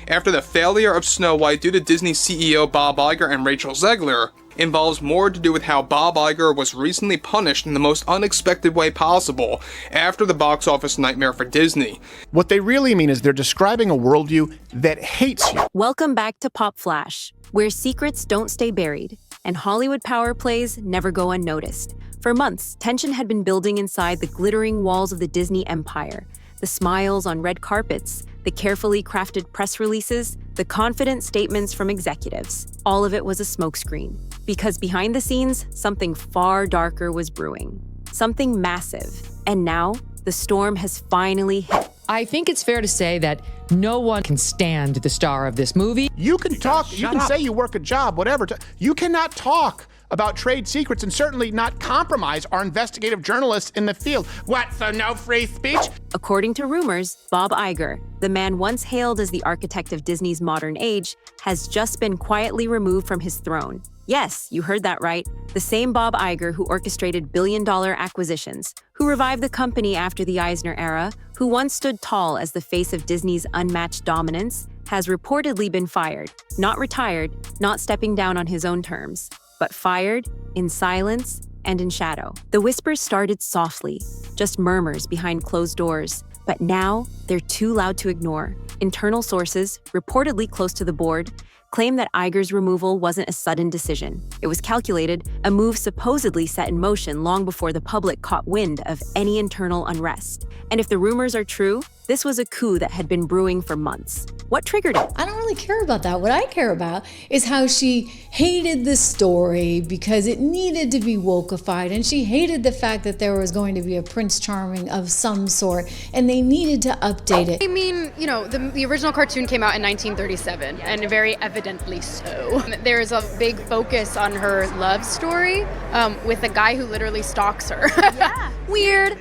after the failure of Snow White due to Disney CEO Bob Iger and Rachel Zegler involves more to do with how Bob Iger was recently punished in the most unexpected way possible after the box office nightmare for Disney. What they really mean is they're describing a worldview that hates you. Welcome back to Pop Flash, where secrets don't stay buried and Hollywood power plays never go unnoticed. For months, tension had been building inside the glittering walls of the Disney empire. The smiles on red carpets, the carefully crafted press releases, the confident statements from executives. All of it was a smokescreen. Because behind the scenes, something far darker was brewing. Something massive. And now, the storm has finally hit. I think it's fair to say that no one can stand the star of this movie. You can talk, you can say you work a job, whatever. You cannot talk about trade secrets and certainly not compromise our investigative journalists in the field. What, so no free speech? According to rumors, Bob Iger, the man once hailed as the architect of Disney's modern age, has just been quietly removed from his throne. Yes, you heard that right. The same Bob Iger who orchestrated billion-dollar acquisitions, who revived the company after the Eisner era, who once stood tall as the face of Disney's unmatched dominance, has reportedly been fired. Not retired, not stepping down on his own terms, but fired in silence and in shadow. The whispers started softly, just murmurs behind closed doors. But now, they're too loud to ignore. Internal sources, reportedly close to the board, claim that Iger's removal wasn't a sudden decision. It was calculated, a move supposedly set in motion long before the public caught wind of any internal unrest. And if the rumors are true, this was a coup that had been brewing for months. What triggered it? I don't really care about that. What I care about is how she hated the story because it needed to be wokeified, and she hated the fact that there was going to be a Prince Charming of some sort, and they needed to update it. I mean, you know, the original cartoon came out in 1937, and very evidently so. There is a big focus on her love story with a guy who literally stalks her. Yeah. Weird.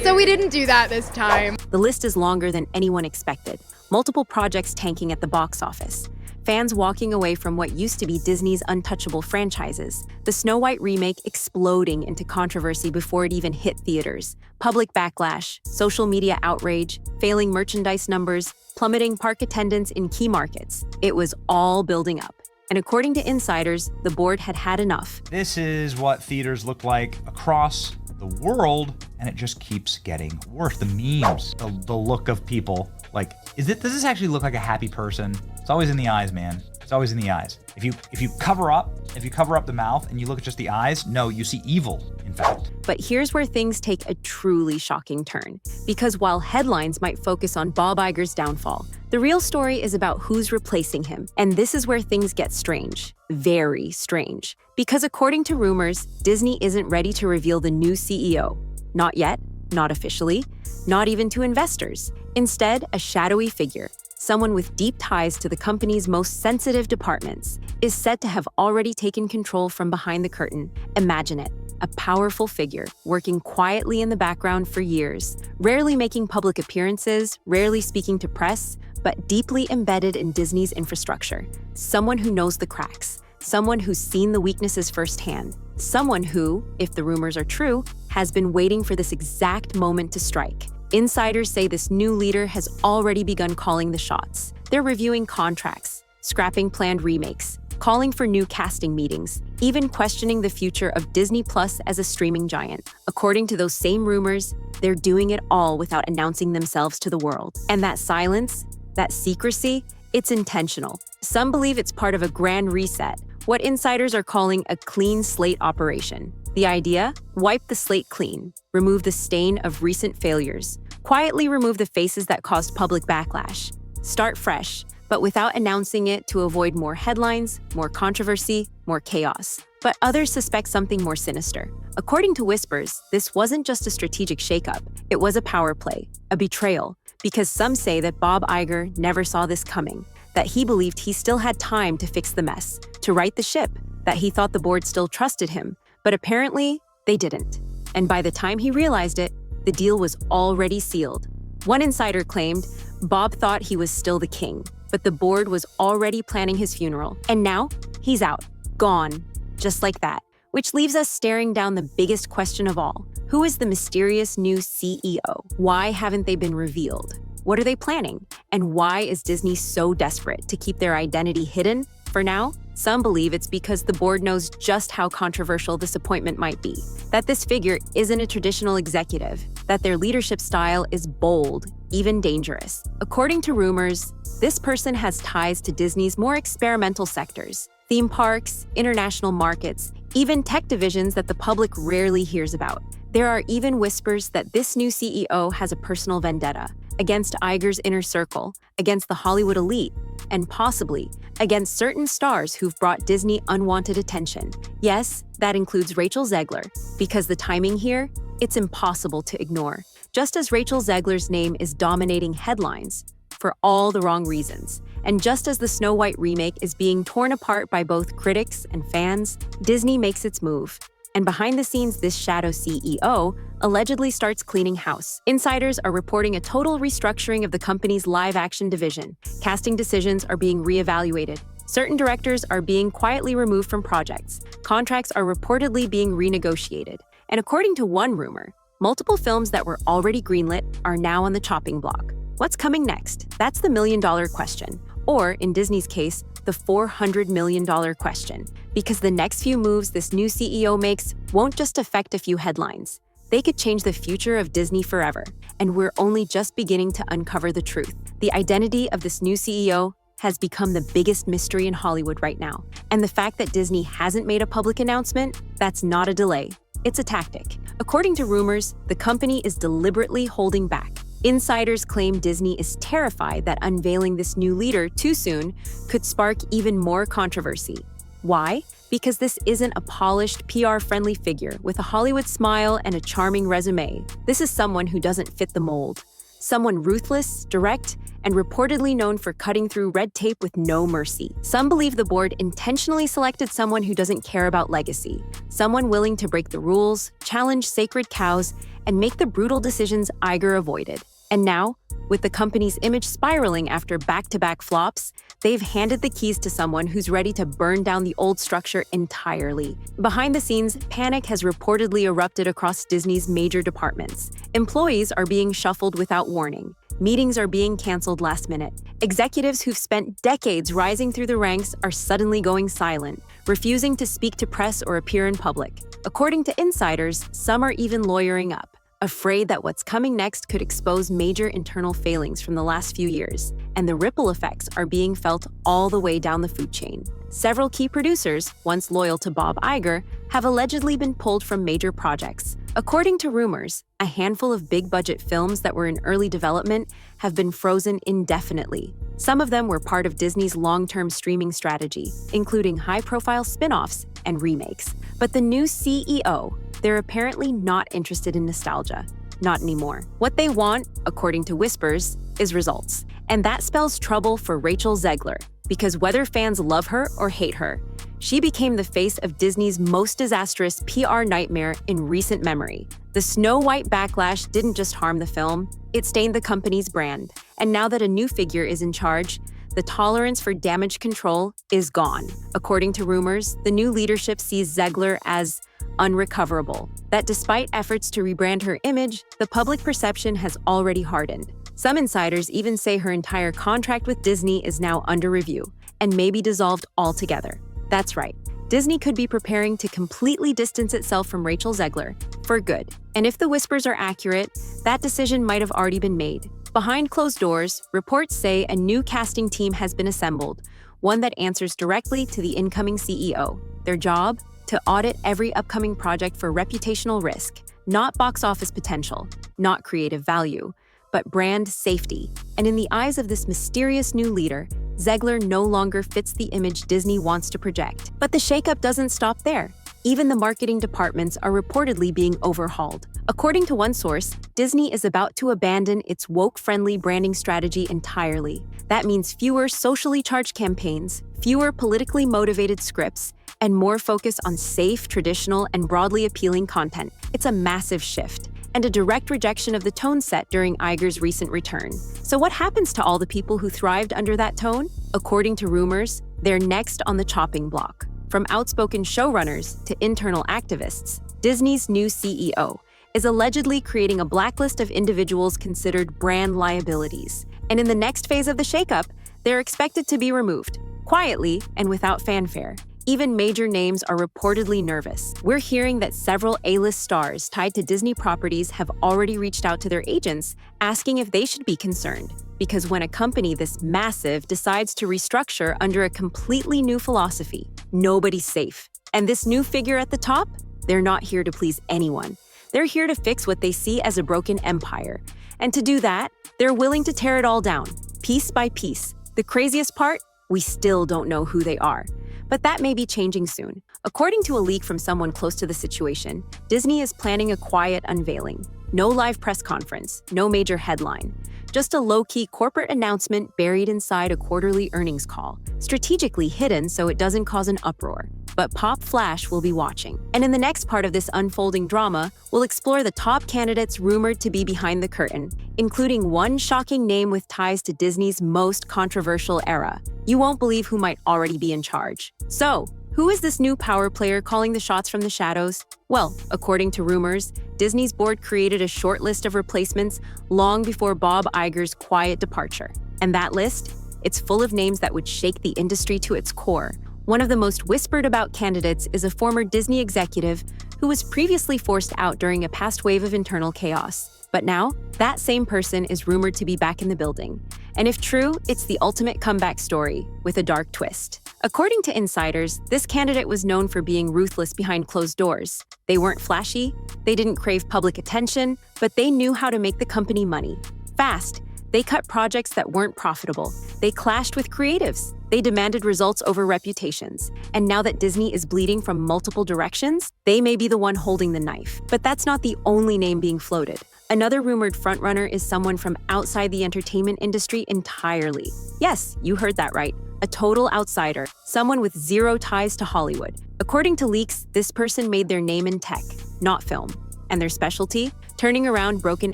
So we didn't do that this time. The list is longer than anyone expected. Multiple projects tanking at the box office. Fans walking away from what used to be Disney's untouchable franchises. The Snow White remake exploding into controversy before it even hit theaters. Public backlash, social media outrage, failing merchandise numbers, plummeting park attendance in key markets. It was all building up. And according to insiders, the board had had enough. This is what theaters look like across the world, and it just keeps getting worse. The memes, the look of people, like, does this actually look like a happy person? It's always in the eyes, man. It's always in the eyes. If you cover up the mouth and you look at just the eyes, no, you see evil, in fact. But here's where things take a truly shocking turn. Because while headlines might focus on Bob Iger's downfall, the real story is about who's replacing him. And this is where things get strange. Very strange. Because according to rumors, Disney isn't ready to reveal the new CEO. Not yet, not officially, not even to investors. Instead, a shadowy figure, someone with deep ties to the company's most sensitive departments, is said to have already taken control from behind the curtain. Imagine it, a powerful figure working quietly in the background for years, rarely making public appearances, rarely speaking to press, but deeply embedded in Disney's infrastructure. Someone who knows the cracks, someone who's seen the weaknesses firsthand, someone who, if the rumors are true, has been waiting for this exact moment to strike. Insiders say this new leader has already begun calling the shots. They're reviewing contracts, scrapping planned remakes, calling for new casting meetings, even questioning the future of Disney Plus as a streaming giant. According to those same rumors, they're doing it all without announcing themselves to the world. And that silence, that secrecy, it's intentional. Some believe it's part of a grand reset, what insiders are calling a clean slate operation. The idea? Wipe the slate clean, remove the stain of recent failures, quietly remove the faces that caused public backlash. Start fresh, but without announcing it to avoid more headlines, more controversy, more chaos. But others suspect something more sinister. According to whispers, this wasn't just a strategic shakeup, it was a power play, a betrayal, because some say that Bob Iger never saw this coming, that he believed he still had time to fix the mess, to right the ship, that he thought the board still trusted him, but apparently they didn't. And by the time he realized it, the deal was already sealed. One insider claimed Bob thought he was still the king, but the board was already planning his funeral. And now, he's out, gone, just like that. Which leaves us staring down the biggest question of all. Who is the mysterious new CEO? Why haven't they been revealed? What are they planning? And why is Disney so desperate to keep their identity hidden? For now, some believe it's because the board knows just how controversial this appointment might be, that this figure isn't a traditional executive, that their leadership style is bold, even dangerous. According to rumors, this person has ties to Disney's more experimental sectors, theme parks, international markets, even tech divisions that the public rarely hears about. There are even whispers that this new CEO has a personal vendetta against Iger's inner circle, against the Hollywood elite, and possibly against certain stars who've brought Disney unwanted attention. Yes, that includes Rachel Zegler, because the timing here, it's impossible to ignore. Just as Rachel Zegler's name is dominating headlines for all the wrong reasons, and just as the Snow White remake is being torn apart by both critics and fans, Disney makes its move. And behind the scenes, this shadow CEO allegedly starts cleaning house. Insiders are reporting a total restructuring of the company's live-action division. Casting decisions are being reevaluated. Certain directors are being quietly removed from projects. Contracts are reportedly being renegotiated. And according to one rumor, multiple films that were already greenlit are now on the chopping block. What's coming next? That's the million-dollar question. Or, in Disney's case, the $400 million question. Because the next few moves this new CEO makes won't just affect a few headlines. They could change the future of Disney forever. And we're only just beginning to uncover the truth. The identity of this new CEO has become the biggest mystery in Hollywood right now. And the fact that Disney hasn't made a public announcement, that's not a delay. It's a tactic. According to rumors, the company is deliberately holding back. Insiders claim Disney is terrified that unveiling this new leader too soon could spark even more controversy. Why? Because this isn't a polished, PR-friendly figure with a Hollywood smile and a charming resume. This is someone who doesn't fit the mold. Someone ruthless, direct, and reportedly known for cutting through red tape with no mercy. Some believe the board intentionally selected someone who doesn't care about legacy, someone willing to break the rules, challenge sacred cows, and make the brutal decisions Iger avoided. And now, with the company's image spiraling after back-to-back flops, they've handed the keys to someone who's ready to burn down the old structure entirely. Behind the scenes, panic has reportedly erupted across Disney's major departments. Employees are being shuffled without warning. Meetings are being canceled last minute. Executives who've spent decades rising through the ranks are suddenly going silent, refusing to speak to press or appear in public. According to insiders, some are even lawyering up, afraid that what's coming next could expose major internal failings from the last few years, and the ripple effects are being felt all the way down the food chain. Several key producers, once loyal to Bob Iger, have allegedly been pulled from major projects. According to rumors, a handful of big-budget films that were in early development have been frozen indefinitely. Some of them were part of Disney's long-term streaming strategy, including high-profile spin-offs and remakes. But the new CEO, they're apparently not interested in nostalgia. Not anymore. What they want, according to whispers, is results. And that spells trouble for Rachel Zegler, because whether fans love her or hate her, she became the face of Disney's most disastrous PR nightmare in recent memory. The Snow White backlash didn't just harm the film, it stained the company's brand. And now that a new figure is in charge, the tolerance for damage control is gone. According to rumors, the new leadership sees Zegler as unrecoverable, that despite efforts to rebrand her image, the public perception has already hardened. Some insiders even say her entire contract with Disney is now under review and may be dissolved altogether. That's right, Disney could be preparing to completely distance itself from Rachel Zegler for good. And if the whispers are accurate, that decision might have already been made. Behind closed doors, reports say a new casting team has been assembled, one that answers directly to the incoming CEO. Their job? To audit every upcoming project for reputational risk, not box office potential, not creative value, but brand safety. And in the eyes of this mysterious new leader, Zegler no longer fits the image Disney wants to project. But the shakeup doesn't stop there. Even the marketing departments are reportedly being overhauled. According to one source, Disney is about to abandon its woke-friendly branding strategy entirely. That means fewer socially charged campaigns, fewer politically motivated scripts, and more focus on safe, traditional, and broadly appealing content. It's a massive shift, and a direct rejection of the tone set during Iger's recent return. So what happens to all the people who thrived under that tone? According to rumors, they're next on the chopping block. From outspoken showrunners to internal activists, Disney's new CEO is allegedly creating a blacklist of individuals considered brand liabilities. And in the next phase of the shakeup, they're expected to be removed, quietly and without fanfare. Even major names are reportedly nervous. We're hearing that several A-list stars tied to Disney properties have already reached out to their agents asking if they should be concerned. Because when a company this massive decides to restructure under a completely new philosophy, nobody's safe. And this new figure at the top? They're not here to please anyone. They're here to fix what they see as a broken empire. And to do that, they're willing to tear it all down, piece by piece. The craziest part? We still don't know who they are. But that may be changing soon. According to a leak from someone close to the situation, Disney is planning a quiet unveiling. No live press conference, no major headline. Just a low-key corporate announcement buried inside a quarterly earnings call, strategically hidden so it doesn't cause an uproar. But Pop Flash will be watching. And in the next part of this unfolding drama, we'll explore the top candidates rumored to be behind the curtain, including one shocking name with ties to Disney's most controversial era. You won't believe who might already be in charge. So, who is this new power player calling the shots from the shadows? Well, according to rumors, Disney's board created a short list of replacements long before Bob Iger's quiet departure. And that list? It's full of names that would shake the industry to its core. One of the most whispered about candidates is a former Disney executive who was previously forced out during a past wave of internal chaos. But now, that same person is rumored to be back in the building. And if true, it's the ultimate comeback story, with a dark twist. According to insiders, this candidate was known for being ruthless behind closed doors. They weren't flashy, they didn't crave public attention, but they knew how to make the company money. Fast, they cut projects that weren't profitable. They clashed with creatives. They demanded results over reputations. And now that Disney is bleeding from multiple directions, they may be the one holding the knife. But that's not the only name being floated. Another rumored frontrunner is someone from outside the entertainment industry entirely. Yes, you heard that right. A total outsider, someone with zero ties to Hollywood. According to leaks, this person made their name in tech, not film. And their specialty? Turning around broken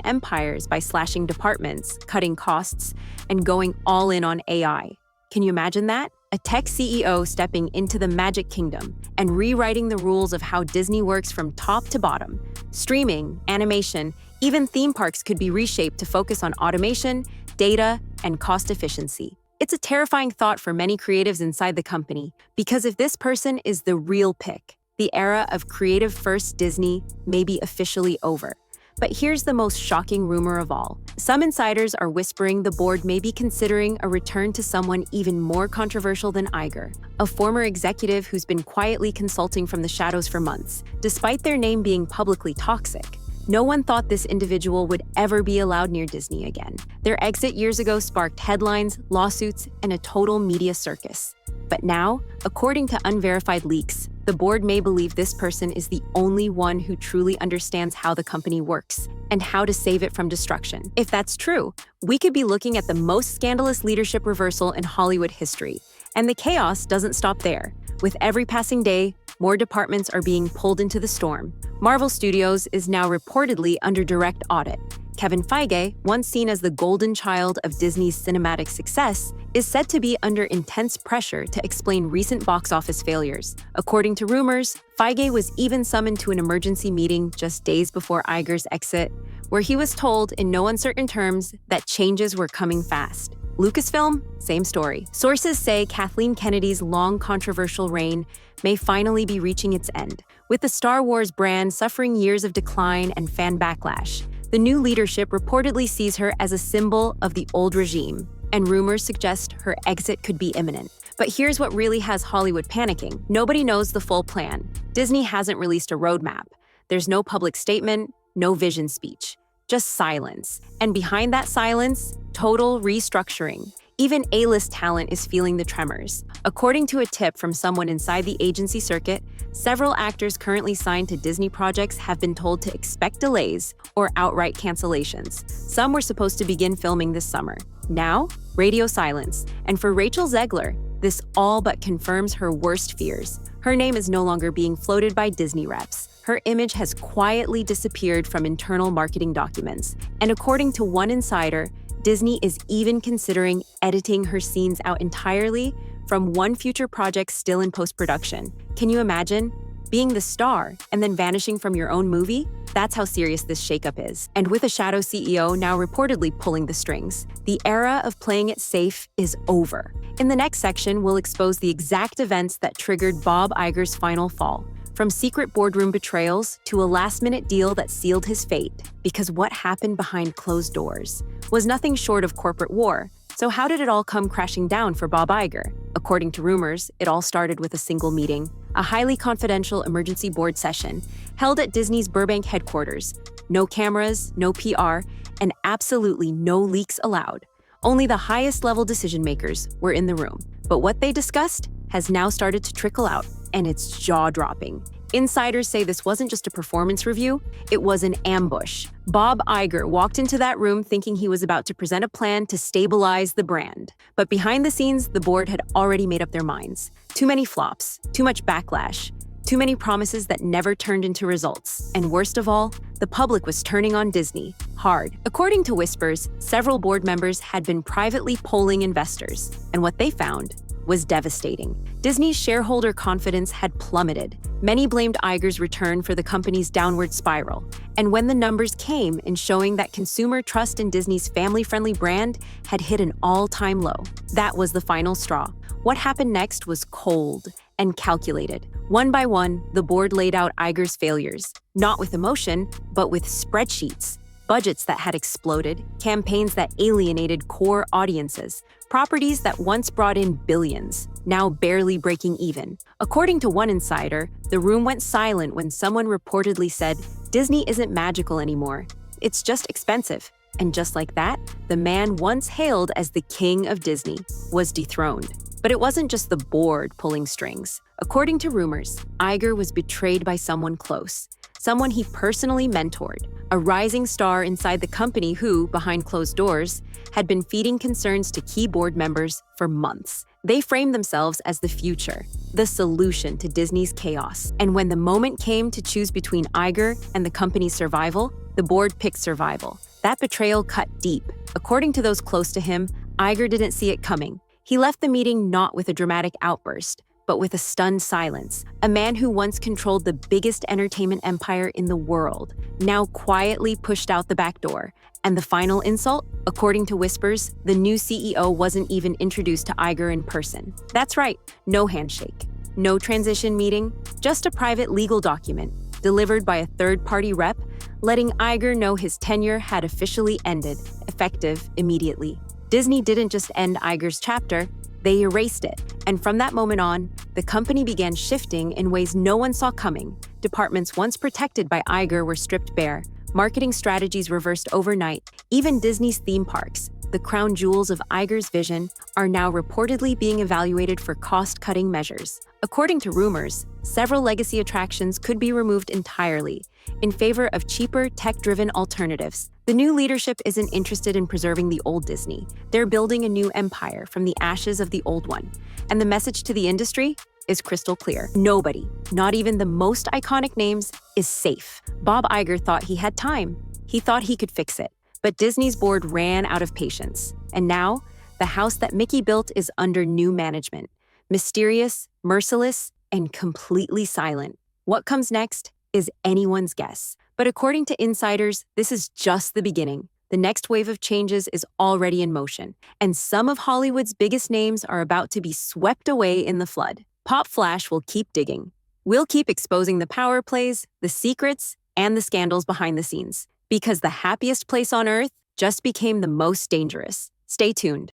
empires by slashing departments, cutting costs, and going all in on AI. Can you imagine that? A tech CEO stepping into the Magic Kingdom and rewriting the rules of how Disney works from top to bottom. Streaming, animation, even theme parks could be reshaped to focus on automation, data, and cost efficiency. It's a terrifying thought for many creatives inside the company, because if this person is the real pick, the era of creative-first Disney may be officially over. But here's the most shocking rumor of all. Some insiders are whispering the board may be considering a return to someone even more controversial than Iger, a former executive who's been quietly consulting from the shadows for months, despite their name being publicly toxic. No one thought this individual would ever be allowed near Disney again. Their exit years ago sparked headlines, lawsuits, and a total media circus. But now, according to unverified leaks, the board may believe this person is the only one who truly understands how the company works and how to save it from destruction. If that's true, we could be looking at the most scandalous leadership reversal in Hollywood history. And the chaos doesn't stop there. With every passing day, more departments are being pulled into the storm. Marvel Studios is now reportedly under direct audit. Kevin Feige, once seen as the golden child of Disney's cinematic success, is said to be under intense pressure to explain recent box office failures. According to rumors, Feige was even summoned to an emergency meeting just days before Iger's exit, where he was told in no uncertain terms that changes were coming fast. Lucasfilm, same story. Sources say Kathleen Kennedy's long controversial reign may finally be reaching its end, with the Star Wars brand suffering years of decline and fan backlash. The new leadership reportedly sees her as a symbol of the old regime, and rumors suggest her exit could be imminent. But here's what really has Hollywood panicking. Nobody knows the full plan. Disney hasn't released a roadmap. There's no public statement, no vision speech, just silence. And behind that silence, total restructuring. Even A-list talent is feeling the tremors. According to a tip from someone inside the agency circuit, several actors currently signed to Disney projects have been told to expect delays or outright cancellations. Some were supposed to begin filming this summer. Now, radio silence. And for Rachel Zegler, this all but confirms her worst fears. Her name is no longer being floated by Disney reps. Her image has quietly disappeared from internal marketing documents. And according to one insider, Disney is even considering editing her scenes out entirely from one future project still in post-production. Can you imagine? being the star and then vanishing from your own movie? That's how serious this shakeup is. And with a shadow CEO now reportedly pulling the strings, the era of playing it safe is over. In the next section, we'll expose the exact events that triggered Bob Iger's final fall, from secret boardroom betrayals to a last-minute deal that sealed his fate. Because what happened behind closed doors was nothing short of corporate war. So how did it all come crashing down for Bob Iger? According to rumors, it all started with a single meeting, a highly confidential emergency board session held at Disney's Burbank headquarters. No cameras, no PR, and absolutely no leaks allowed. Only the highest level decision makers were in the room. But what they discussed has now started to trickle out, and it's jaw-dropping. Insiders say this wasn't just a performance review, it was an ambush. Bob Iger walked into that room thinking he was about to present a plan to stabilize the brand. But behind the scenes, the board had already made up their minds. Too many flops, too much backlash, too many promises that never turned into results. And worst of all, the public was turning on Disney hard. According to whispers, several board members had been privately polling investors, and what they found was devastating. Disney's shareholder confidence had plummeted. Many blamed Iger's return for the company's downward spiral. And when the numbers came in showing that consumer trust in Disney's family-friendly brand had hit an all-time low, that was the final straw. What happened next was cold and calculated. One by one, the board laid out Iger's failures, not with emotion, but with spreadsheets. Budgets that had exploded, campaigns that alienated core audiences, properties that once brought in billions, now barely breaking even. According to one insider, the room went silent when someone reportedly said, "Disney isn't magical anymore. It's just expensive." And just like that, the man once hailed as the king of Disney was dethroned. But it wasn't just the board pulling strings. According to rumors, Iger was betrayed by someone close, someone he personally mentored, a rising star inside the company who, behind closed doors, had been feeding concerns to key board members for months. They framed themselves as the future, the solution to Disney's chaos. And when the moment came to choose between Iger and the company's survival, the board picked survival. That betrayal cut deep. According to those close to him, Iger didn't see it coming. He left the meeting not with a dramatic outburst, but with a stunned silence. A man who once controlled the biggest entertainment empire in the world, now quietly pushed out the back door. And the final insult? According to whispers, the new CEO wasn't even introduced to Iger in person. That's right, no handshake, no transition meeting, just a private legal document delivered by a third-party rep, letting Iger know his tenure had officially ended, effective immediately. Disney didn't just end Iger's chapter, they erased it. And from that moment on, the company began shifting in ways no one saw coming. Departments once protected by Iger were stripped bare. Marketing strategies reversed overnight. Even Disney's theme parks, the crown jewels of Iger's vision, are now reportedly being evaluated for cost-cutting measures. According to rumors, several legacy attractions could be removed entirely in favor of cheaper, tech-driven alternatives. The new leadership isn't interested in preserving the old Disney. They're building a new empire from the ashes of the old one. And the message to the industry is crystal clear. Nobody, not even the most iconic names, is safe. Bob Iger thought he had time. He thought he could fix it. But Disney's board ran out of patience. And now, the house that Mickey built is under new management. Mysterious, merciless, and completely silent. What comes next is anyone's guess. But according to insiders, this is just the beginning. The next wave of changes is already in motion, and some of Hollywood's biggest names are about to be swept away in the flood. Pop Flash will keep digging. We'll keep exposing the power plays, the secrets, and the scandals behind the scenes, because the happiest place on earth just became the most dangerous. Stay tuned.